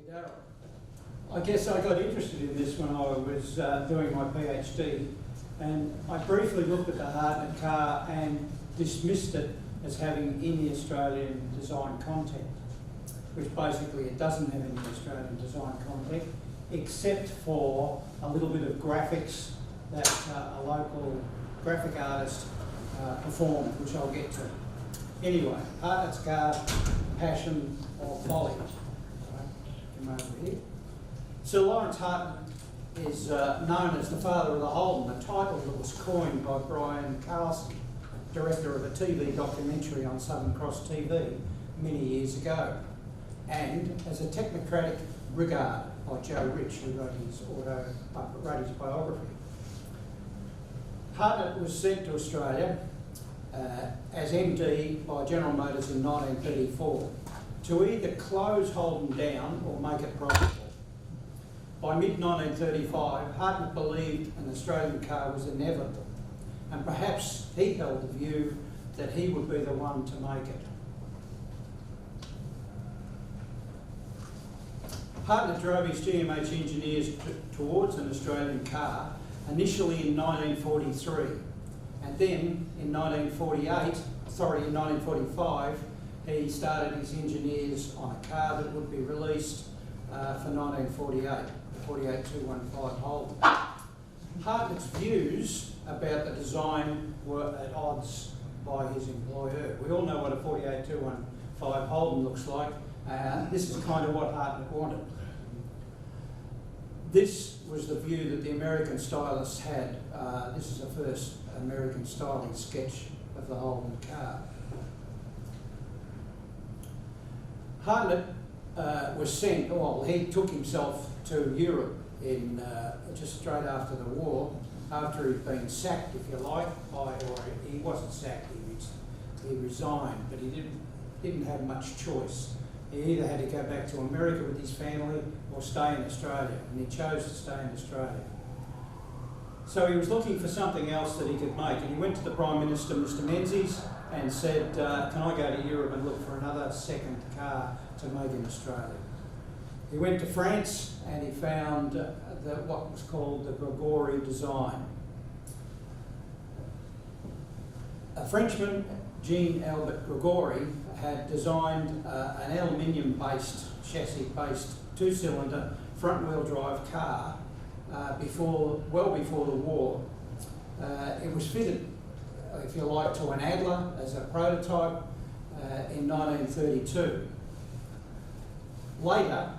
Darwin. I guess I got interested in this when I was doing my PhD, and I briefly looked at the Hartnett car and dismissed it as having any Australian design content, which basically it doesn't have any Australian design content, except for a little bit of graphics that a local graphic artist performed, which I'll get to. Anyway, Hartnett's car, Passion or Folly. Come over here. Sir Laurence Hartnett is known as the father of the Holden, a title that was coined by Brian Carlson, director of a TV documentary on Southern Cross TV many years ago, and as a technocratic regard by Joe Rich, who wrote his biography. Hartnett was sent to Australia as MD by General Motors in 1934 to either close Holden down or make it profitable. By mid-1935, Hartnett believed an Australian car was inevitable, and perhaps he held the view that he would be the one to make it. Hartnett drove his GMH engineers towards an Australian car, initially in 1943, and then in 1945, he started his engineers on a car that would be released for 1948, the 48215 Holden. Hartnett's views about the design were at odds by his employer. We all know what a 48215 Holden looks like. This is kind of what Hartnett wanted. This was the view that the American stylists had. This is the first American styling sketch of the Holden car. Hartnett was sent, well, he took himself to Europe in just straight after the war, after he'd been sacked, if you like, or he wasn't sacked, he resigned, but he didn't have much choice. He either had to go back to America with his family or stay in Australia, and he chose to stay in Australia. So he was looking for something else that he could make, and he went to the Prime Minister, Mr Menzies, and said, can I go to Europe and look for another second car to make in Australia? He went to France and he found what was called the Gregory design. A Frenchman, Jean-Albert Gregory, had designed an aluminium-based, chassis-based, two-cylinder, front-wheel drive car well before the war. It was fitted, if you like, to an Adler as a prototype in 1932. Later,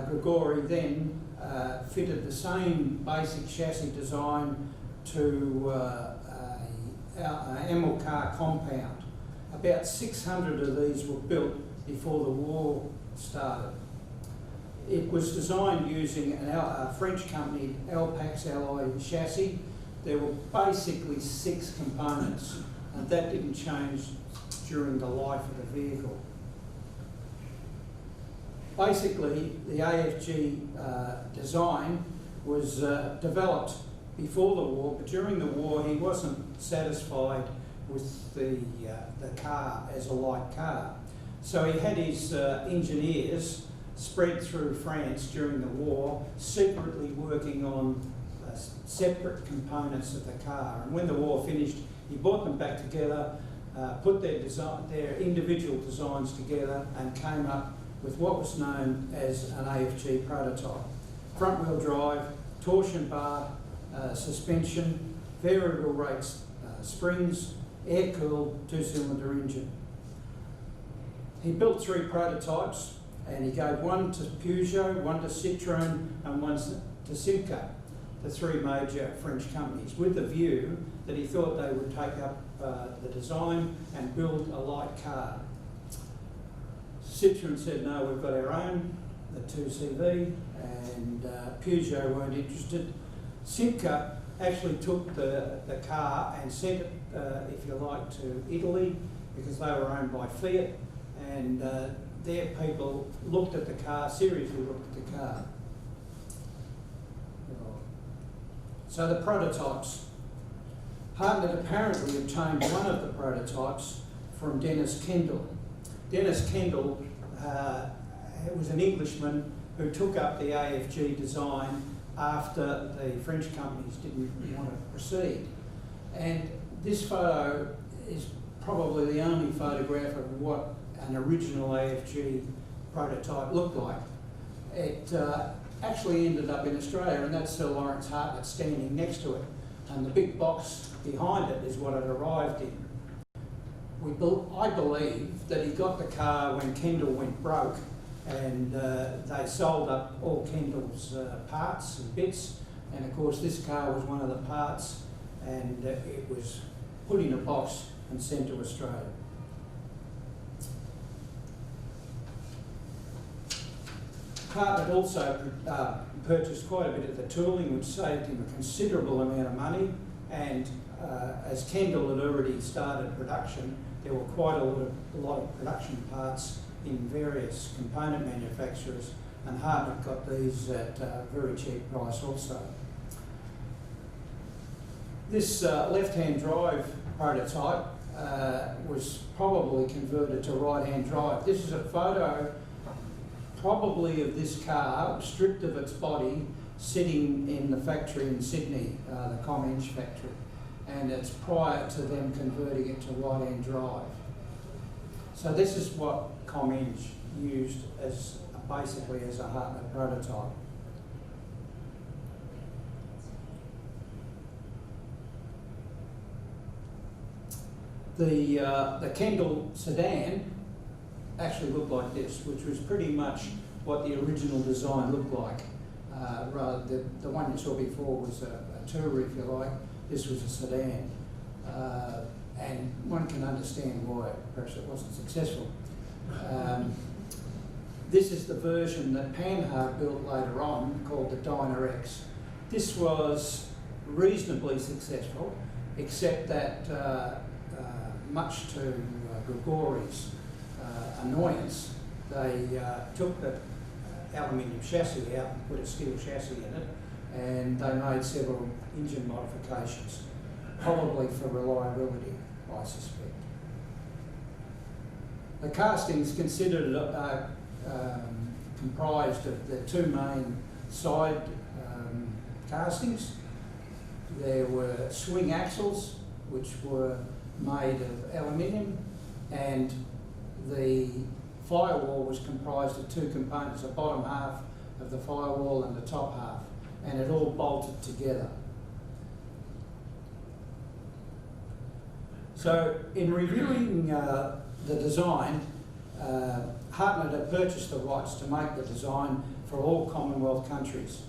Gregory then fitted the same basic chassis design to an Emil car compound. About 600 of these were built before the war started. It was designed using a French company, Alpax alloy chassis. There were basically 6 components, and that didn't change during the life of the vehicle. Basically, the AFG design was developed before the war, but during the war he wasn't satisfied with the car as a light car. So he had his engineers spread through France during the war, secretly working on separate components of the car. And when the war finished, he brought them back together, put their individual designs together, and came up with what was known as an AFG prototype. Front-wheel drive, torsion bar, suspension, variable rates springs, air-cooled two-cylinder engine. He built 3 prototypes, and he gave one to Peugeot, one to Citroën, and one to Simca, the 3 major French companies, with the view that he thought they would take up the design and build a light car. Citroën said, no, we've got our own, the 2CV, and Peugeot weren't interested. Simca actually took the car and sent it, if you like, to Italy, because they were owned by Fiat, and their people looked at the car, seriously looked at the car. So the prototypes. Hartnett apparently obtained one of the prototypes from Dennis Kendall. Dennis Kendall was an Englishman who took up the AFG design after the French companies didn't want to proceed. And this photo is probably the only photograph of what an original AFG prototype looked like. It actually ended up in Australia, and that's Sir Laurence Hartnett standing next to it. And the big box behind it is what it arrived in. I believe that he got the car when Kendall went broke, and they sold up all Kendall's parts and bits, and of course this car was one of the parts, and it was put in a box and sent to Australia. Hartnett also purchased quite a bit of the tooling, which saved him a considerable amount of money, and as Kendall had already started production, there were quite a lot of production parts in various component manufacturers, and Hartnett got these at a very cheap price also. This left-hand drive prototype was probably converted to right-hand drive. This is a photo probably of this car, stripped of its body, sitting in the factory in Sydney, the Comeng factory, and it's prior to them converting it to right-hand drive. So this is what Comeng used as basically as a Hartnett prototype. The Kendall sedan actually looked like this, which was pretty much what the original design looked like. The one you saw before was a tourer, if you like. This was a sedan. And one can understand why perhaps it wasn't successful. This is the version that Panhard built later on, called the Dyna X. This was reasonably successful, except that much to Grigori's annoyance, they took the aluminium chassis out and put a steel chassis in it, and they made several engine modifications, probably for reliability, I suspect. The castings considered comprised of the two main side castings. There were swing axles, which were made of aluminium, and the firewall was comprised of two components, the bottom half of the firewall and the top half, and it all bolted together. So in reviewing the design, Hartnett had purchased the rights to make the design for all Commonwealth countries.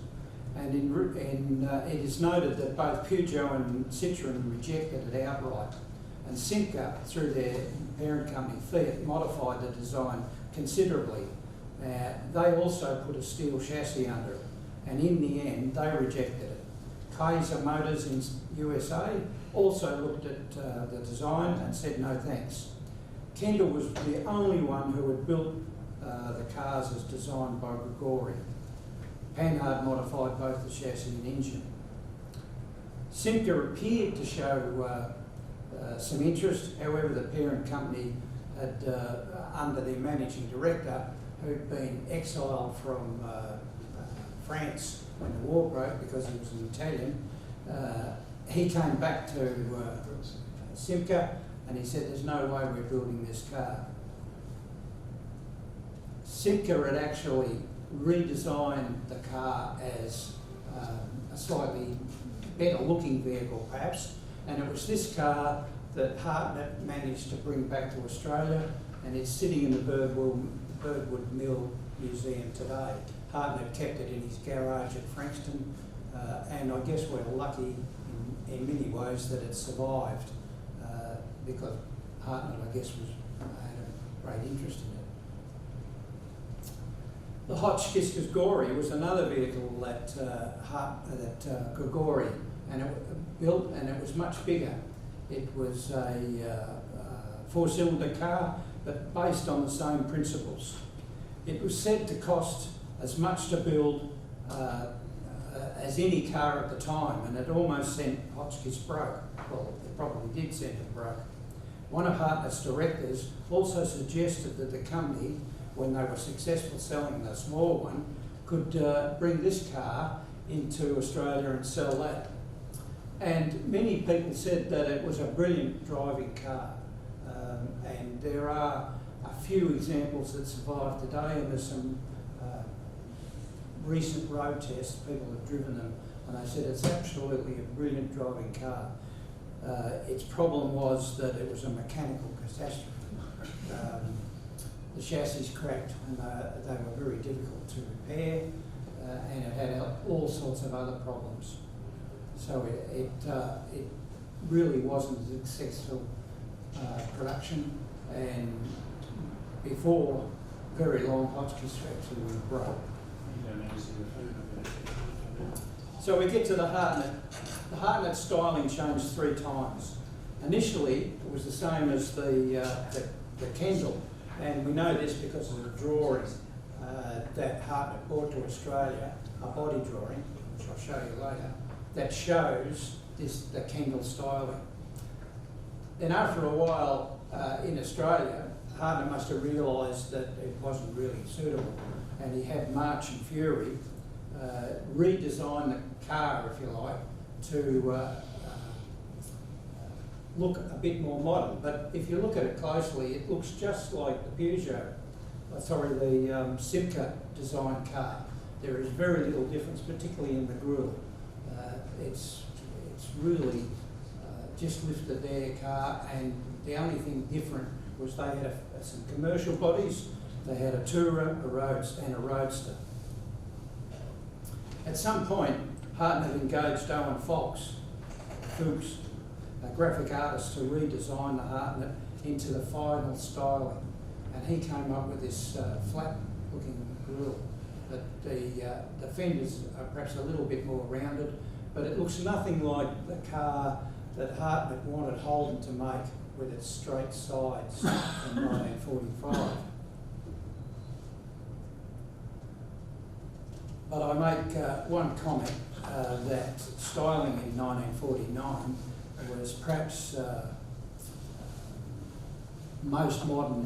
And it is noted that both Peugeot and Citroën rejected it outright. And Simca, through their parent company Fiat, modified the design considerably. They also put a steel chassis under it, and in the end they rejected it. Kaiser Motors in USA also looked at the design and said no thanks. Kendall was the only one who had built the cars as designed by Grigori. Panhard modified both the chassis and engine. Simca appeared to show some interest, however the parent company had, under their managing director, who'd been exiled from France when the war broke because he was an Italian, he came back to Simca and he said, "There's no way we're building this car." Simca had actually redesigned the car as a slightly better looking vehicle perhaps, and it was this car that Hartnett managed to bring back to Australia, and it's sitting in the Birdwood Mill Museum today. Hartnett kept it in his garage at Frankston, and I guess we're lucky in many ways that it survived, because Hartnett, I guess, had a great interest in it. The Hotchkiss Grigori was another vehicle that Grigori built, and it was much bigger. It was a four-cylinder car, but based on the same principles. It was said to cost as much to build as any car at the time, and it almost sent Hotchkiss broke. Well, it probably did send it broke. One of Hartnett's directors also suggested that the company, when they were successful selling the small one, could bring this car into Australia and sell that. And many people said that it was a brilliant driving car. And there are a few examples that survive today, and there's some recent road tests, people have driven them, and they said it's absolutely a brilliant driving car. Its problem was that it was a mechanical catastrophe. The chassis cracked and they were very difficult to repair, and it had all sorts of other problems. So it really wasn't a successful production, and before very long, Hotchkiss actually broke. So we get to the Hartnett. The Hartnett styling changed 3 times. Initially, it was the same as the Kendall, and we know this because of the drawing that Hartnett brought to Australia, a body drawing, which I'll show you later, that shows the Kendall styling. Then after a while in Australia, Hartnett must have realised that it wasn't really suitable, and he had March and Fury redesign the car, if you like, to look a bit more modern. But if you look at it closely, it looks just like the the Simca design car. There is very little difference, particularly in the grille. It's really just lifted their car, and the only thing different was they had some commercial bodies. They had a tourer, and a roadster. At some point, Hartnett engaged Owen Fuchs, a graphic artist, to redesign the Hartnett into the final styling, and he came up with this flat-looking grille. But the fenders are perhaps a little bit more rounded, but it looks nothing like the car that Hartnett wanted Holden to make with its straight sides in 1945. But I make one comment that styling in 1949 was perhaps most modern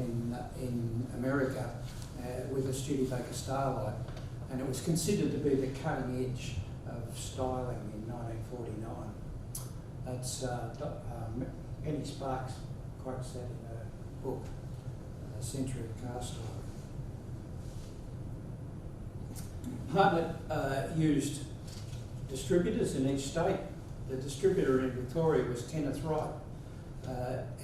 in America with the Studebaker Starlight, and it was considered to be the cutting edge of styling in 1949. That's Penny Sparks quotes that in her book, Century of Car Styling. Hartnett used distributors in each state. The distributor in Victoria was Kenneth Wright.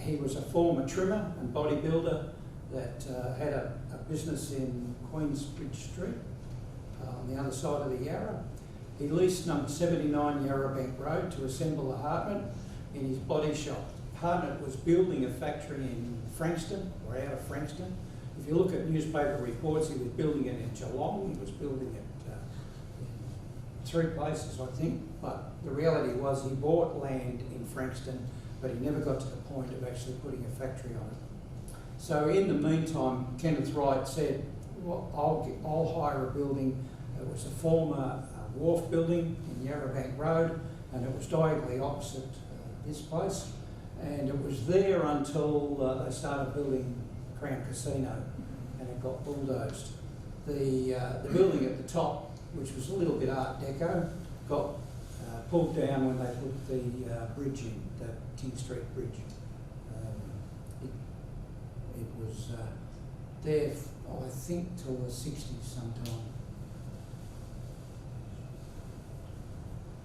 He was a former trimmer and bodybuilder that had a business in Queensbridge Street on the other side of the Yarra. He leased number 79 Yarrabank Road to assemble the Hartnett in his body shop. Hartnett was building a factory in Frankston, or out of Frankston. If you look at newspaper reports, he was building it in Geelong, he was building it in 3 places, I think, but the reality was he bought land in Frankston, but he never got to the point of actually putting a factory on it. So in the meantime, Kenneth Wright said, well, I'll hire a building. It was a former wharf building in Yarrabank Road, and it was diagonally opposite this place, and it was there until they started building Crown Casino, and it got bulldozed. The building at the top, which was a little bit Art Deco, got pulled down when they put the bridge in, the King Street Bridge. It was there, I think, till the 60s sometime.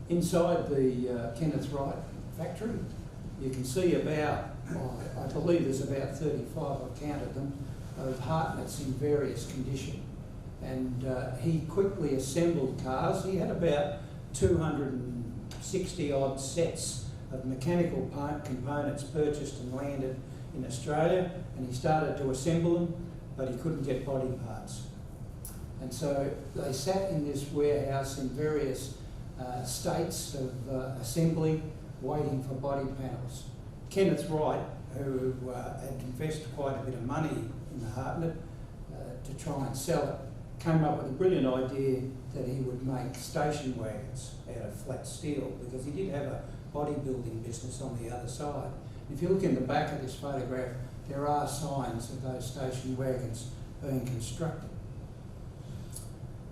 Inside the Kenneth Wright factory, you can see about, I believe there's about 35, I've counted them, of Hartnetts in various condition. And he quickly assembled cars. He had about 260 odd sets of mechanical components purchased and landed in Australia, and he started to assemble them, but he couldn't get body parts. And so they sat in this warehouse in various states of assembly, waiting for body panels. Kenneth Wright, who had invested quite a bit of money in the Hartnett to try and sell it, came up with a brilliant idea that he would make station wagons out of flat steel, because he did have a bodybuilding business on the other side. If you look in the back of this photograph, there are signs of those station wagons being constructed.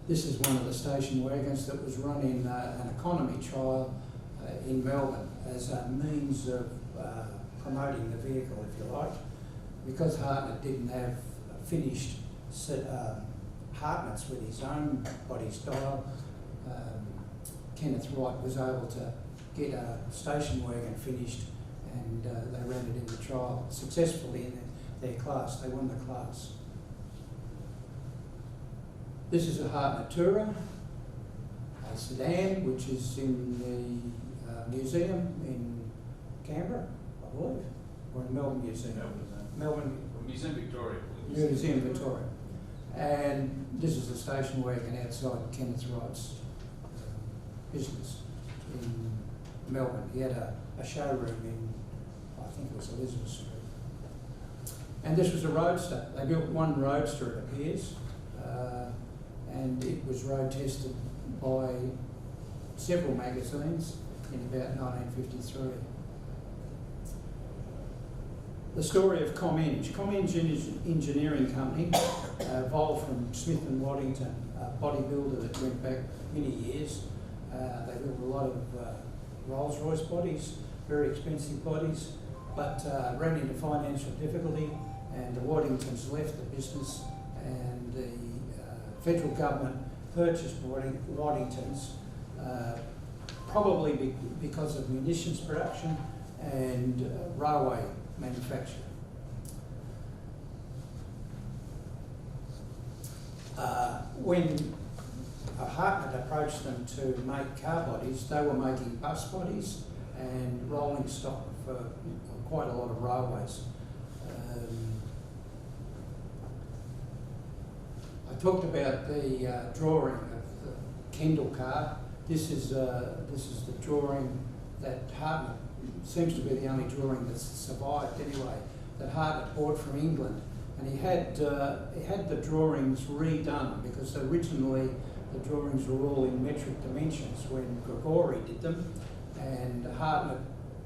This is one of the station wagons that was run in an economy trial in Melbourne as a means of promoting the vehicle, if you like. Because Hartnett didn't have finished Hartnetts with his own body style, Kenneth Wright was able to get a station wagon finished, and they ran it in the trial successfully in their class. They won the class. This is a Hartnett Tourer, a sedan, which is in the museum in Canberra, I believe, or in Melbourne Museum. Melbourne Museum Victoria. Museum Victoria. And this is a station wagon outside Kenneth Wright's business in Melbourne. He had a showroom in, I think it was Elizabeth Street. And this was a roadster. They built one roadster, it appears, and it was road tested by several magazines in about 1953. The story of ComEng. ComEng Engineering Company evolved from Smith and Waddington, a bodybuilder that went back many years. They built a lot of Rolls-Royce bodies, very expensive bodies, but ran into financial difficulty, and the Waddingtons left the business, and the federal government purchased Waddingtons, probably because of munitions production and railway manufacture. When Hartnett approached them to make car bodies, they were making bus bodies and rolling stock for quite a lot of railways. I talked about the drawing of the Kendall car. This is the drawing that Hartnett, seems to be the only drawing that's survived anyway, that Hartnett bought from England. And he had the drawings redone, because originally the drawings were all in metric dimensions when Grigori did them, and Hartnett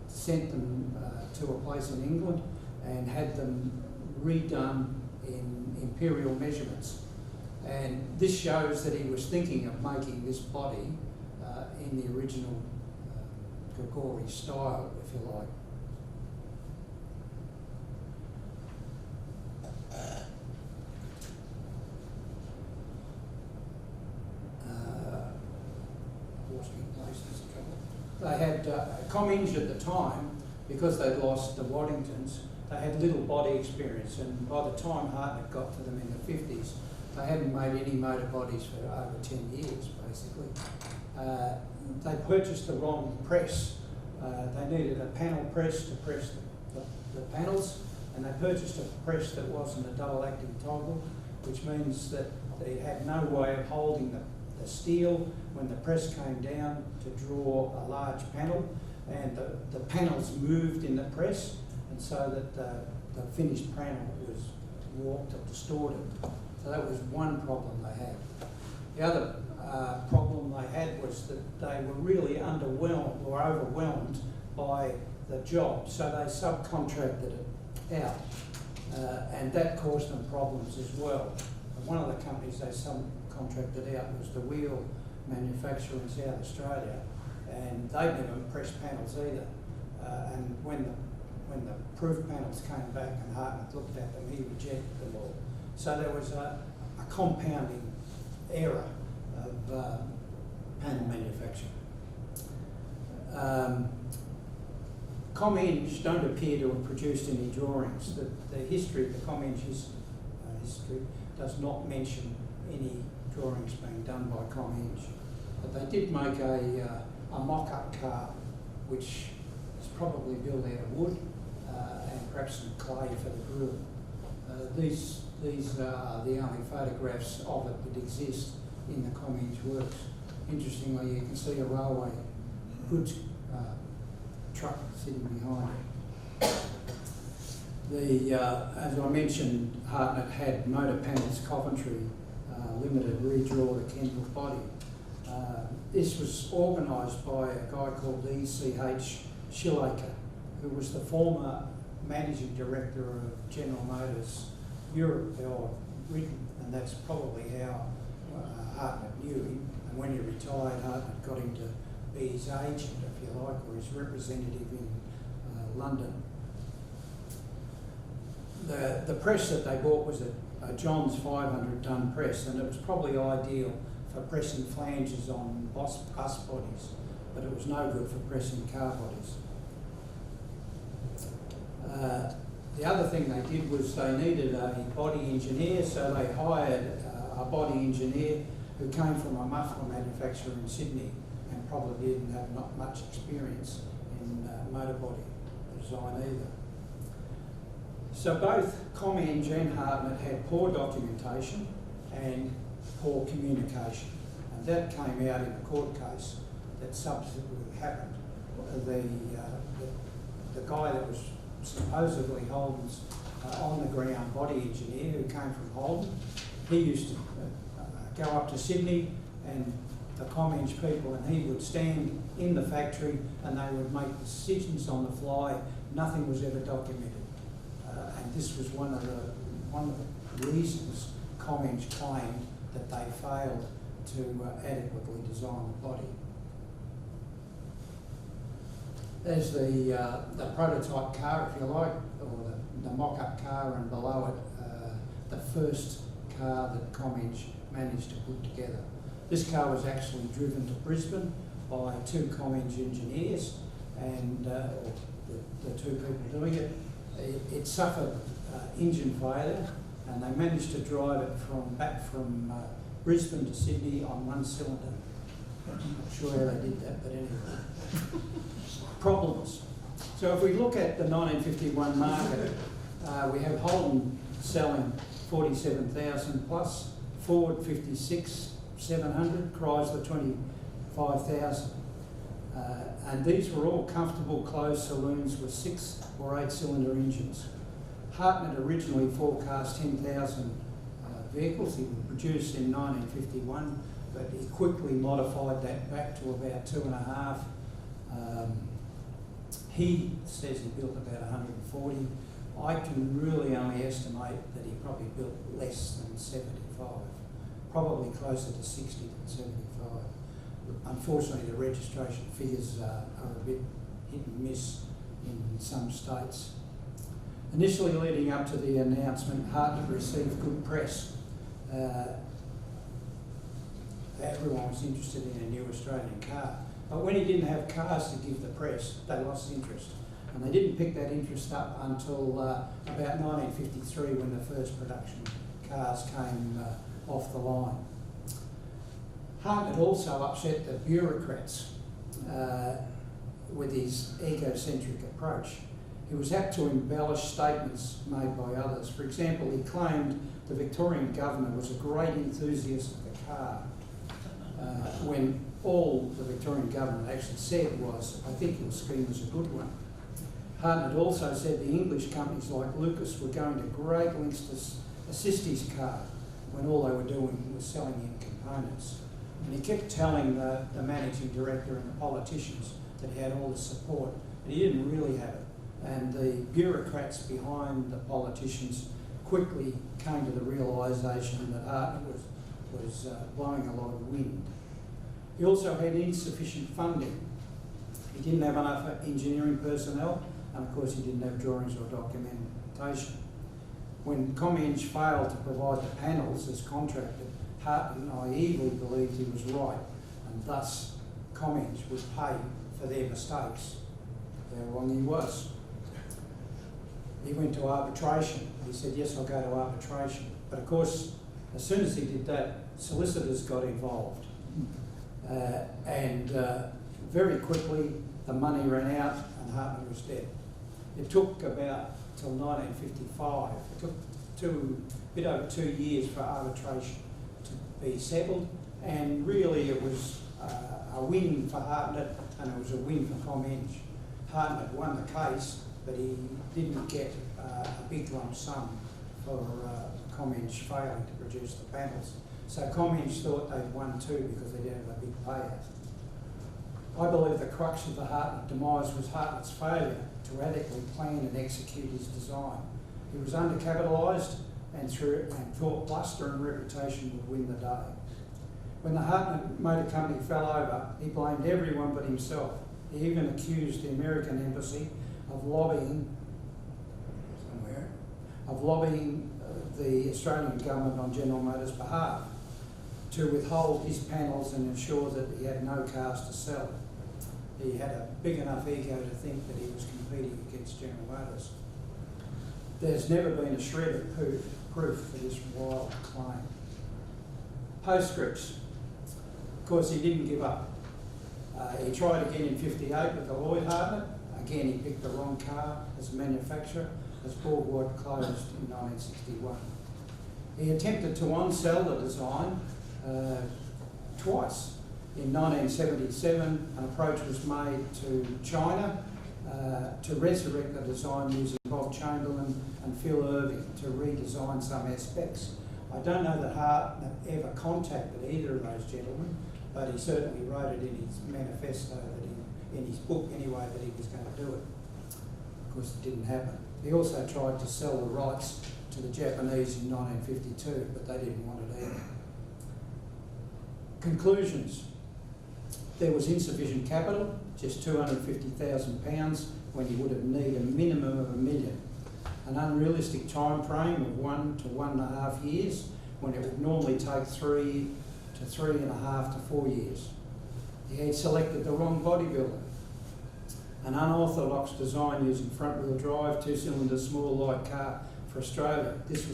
sent them to a place in England and had them redone in imperial measurements. And this shows that he was thinking of making this body in the original Grigori style, if you like. They had ComEng at the time, because they'd lost the Waddingtons, they had little body experience, and by the time Hartnett got to them in the 50s, they hadn't made any motor bodies for over 10 years, basically. They purchased the wrong press. They needed a panel press to press the panels, and they purchased a press that wasn't a double-acting toggle, which means that they had no way of holding the steel when the press came down to draw a large panel, and the panels moved in the press, and so that the finished panel was warped or distorted. So that was one problem they had. The other problem they had was that they were really underwhelmed or overwhelmed by the job, so they subcontracted it out, and that caused them problems as well. And one of the companies they subcontracted out was the wheel manufacturer in South Australia, and they didn't press panels either. And when the proof panels came back and Hartnett looked at them, he rejected them all. So there was a compounding error of panel manufacture. ComEng don't appear to have produced any drawings. The history of the ComEng history does not mention any drawings being done by ComEng. But they did make a mock-up car, which is probably built out of wood and perhaps some clay for the grille. These are the only photographs of it that exist in the ComEng works. Interestingly, you can see a railway goods truck sitting behind it. As I mentioned, Hartnett had Motor Panels Coventry Limited redraw the Kendall body. This was organised by a guy called E.C.H. Shillacre, who was the former managing director of General Motors Europe, or Britain, and that's probably how Hartnett knew him, and when he retired, Hartnett got him to be his agent, if you like, or his representative in London. The press that they bought was a Johns 500-ton press, and it was probably ideal for pressing flanges on bus bodies, but it was no good for pressing car bodies. The other thing they did was they needed a body engineer, so they hired a body engineer who came from a muffler manufacturer in Sydney and probably didn't have not much experience in motor body design either. So both Comenge and Hartnett had poor documentation and poor communication, and that came out in a court case that subsequently happened. The guy that was supposedly Holden's on-the-ground body engineer who came from Holden, he used to go up to Sydney and the Comenge people, and he would stand in the factory and they would make decisions on the fly. Nothing was ever documented. And this was one of the reasons Comenge claimed that they failed to adequately design the body. There's the prototype car, if you like, or the mock-up car, and below it, the first car that Comenge managed to put together. This car was actually driven to Brisbane by two Comenge engineers, and the two people doing it. It suffered engine failure, and they managed to drive it back from Brisbane to Sydney on one cylinder. I'm not sure how they did that, but anyway. Problems. So if we look at the 1951 market, we have Holden selling 47,000 plus, Ford 56,700, Chrysler 25,000. And these were all comfortable closed saloons with 6 or 8 cylinder engines. Hartnett originally forecast 10,000 vehicles he would produce in 1951, but he quickly modified that back to about 2.5. He says he built about 140. I can really only estimate that he probably built less than 75, probably closer to 60 than 75. Unfortunately, the registration figures are a bit hit and miss in some states. Initially leading up to the announcement, Hartnett received good press. Everyone was interested in a new Australian car. But when he didn't have cars to give the press, they lost interest. And they didn't pick that interest up until about 1953, when the first production cars came off the line. Hartnett also upset the bureaucrats with his egocentric approach. He was apt to embellish statements made by others. For example, he claimed the Victorian governor was a great enthusiast of the car, when all the Victorian government actually said was, I think your scheme was a good one. Hartnett also said the English companies like Lucas were going to great lengths to assist his car, when all they were doing was selling him components. And he kept telling the managing director and the politicians that he had all the support, but he didn't really have it. And the bureaucrats behind the politicians quickly came to the realisation that Hartnett was blowing a lot of wind. He also had insufficient funding. He didn't have enough engineering personnel, and of course he didn't have drawings or documentation. When Comenge failed to provide the panels as contracted, Hartnett naively believed he was right, and thus Comenge would pay for their mistakes. How wrong he was. He went to arbitration. He said, yes, I'll go to arbitration. But of course, as soon as he did that, solicitors got involved. And very quickly, the money ran out and Hartnett was dead. It took about till 1955. It took a bit over 2 years for arbitration to be settled, and really it was a win for Hartnett and it was a win for Comenge. Hartnett won the case, but he didn't get a big lump sum for Comenge failing to produce the panels. So Comenge thought they'd won too because they didn't have a big payout. I believe the crux of the Hartnett demise was Hartnett's failure to adequately plan and execute his design. He was undercapitalised and thought bluster and reputation would win the day. When the Hartnett Motor Company fell over, he blamed everyone but himself. He even accused the American embassy of lobbying the Australian government on General Motors' behalf to withhold his panels and ensure that he had no cars to sell. He had a big enough ego to think that he was competing against General Motors. There's never been a shred of proof for this wild claim. Postscripts. Of course, he didn't give up. He tried again in '58 with the Lloyd Hartnett. Again, he picked the wrong car as a manufacturer, as Boardwalk closed in 1961. He attempted to on-sell the design twice. In 1977, an approach was made to China to resurrect the design using Bob Chamberlain and Phil Irving to redesign some aspects. I don't know that Hartnett ever contacted either of those gentlemen, but he certainly wrote it in his manifesto, in his book anyway, that he was going to do it. Of course, it didn't happen. He also tried to sell the rights to the Japanese in 1952, but they didn't want it either. Conclusions. There was insufficient capital, just £250,000 when he would have needed a minimum of $1 million. An unrealistic time frame of 1 to 1.5 years, when it would normally take 3 to 3.5 to 4 years. He had selected the wrong bodybuilder. An unorthodox design using front-wheel drive, 2-cylinder, small light car for Australia. Was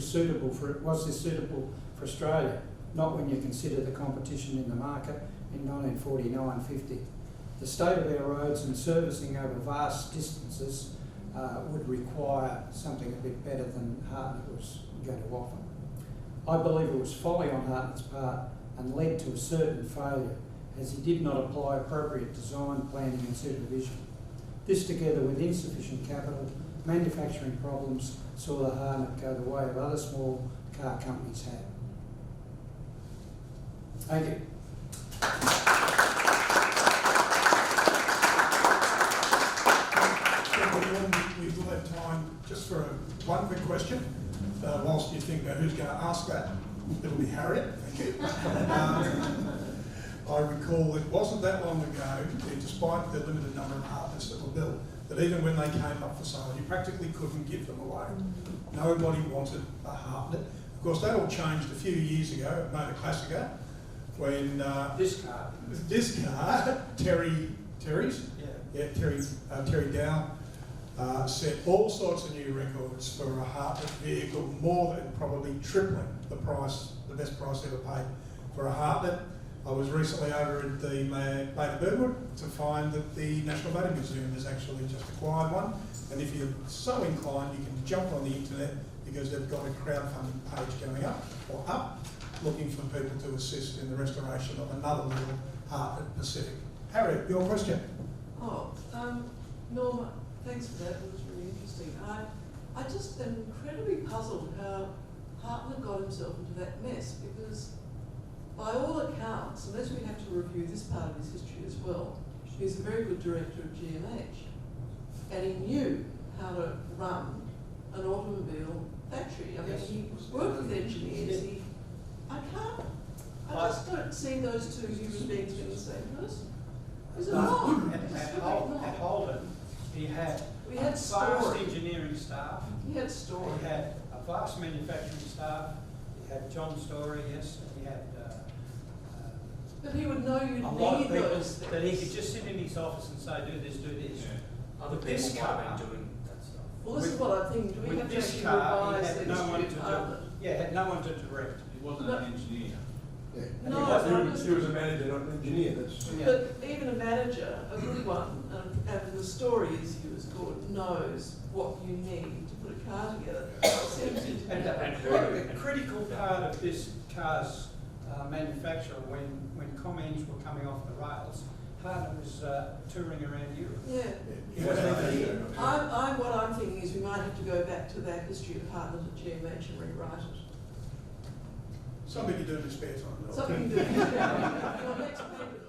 this suitable for Australia? Not when you consider the competition in the market in 1949-50. The state of our roads and servicing over vast distances would require something a bit better than Hartnett was going to offer. I believe it was folly on Hartnett's part and led to a certain failure, as he did not apply appropriate design, planning and supervision. This, together with insufficient capital, manufacturing problems, saw the Hartnett go the way of other small car companies had. Thank you. We will have time just for one quick question. Whilst you think about who's going to ask that, it'll be Harriet. Thank you. I recall it wasn't that long ago, despite the limited number of Hartnetts that were built, that even when they came up for sale, you practically couldn't give them away. Nobody wanted a Hartnett. Of course, that all changed a few years ago at Motor Classica, when This car, Terry Dow set all sorts of new records for a Hartnett vehicle, more than probably tripling the price, the best price ever paid for a Hartnett. I was recently over at the Bay of Birdwood to find that the National Motor Museum has actually just acquired one, and if you're so inclined, you can jump on the internet because they've got a crowdfunding page going up, looking for people to assist in the restoration of another little Hartnett Pacific. Harriet, your question. Norma, thanks for that. It was really interesting. I just am incredibly puzzled how Hartnett got himself into that mess, because by all accounts, unless we have to review this part of his history as well, he's a very good director of GMH, and he knew how to run an automobile factory. I mean, he worked with engineers. I just don't see those two human beings being the same person. Is it wrong? At Holden, he had vast engineering staff. He had Story. He had a vast manufacturing staff. He had John Story, yes. He had but he would know you'd a lot of need people those things. that he could just sit in his office and say, do this, do this. Yeah. Other With people this might car, have been doing that stuff. Well, this is what I think. Do we with have to this actually car, revise he the had no one to history of Hartnett? had no one to direct. He wasn't an engineer. Yeah. No, he was a manager, not an engineer. That's but even a manager, a good one, and the story is he was good, knows what you need to put a car together. And a critical part of this car's manufacture, when comments were coming off the rails, Hartnett was touring around Europe. Yeah. Yeah. What I'm thinking is we might have to go back to that history of Hartnett at GMH and rewrite it. Something you do in your spare time. Something to do. Your next paper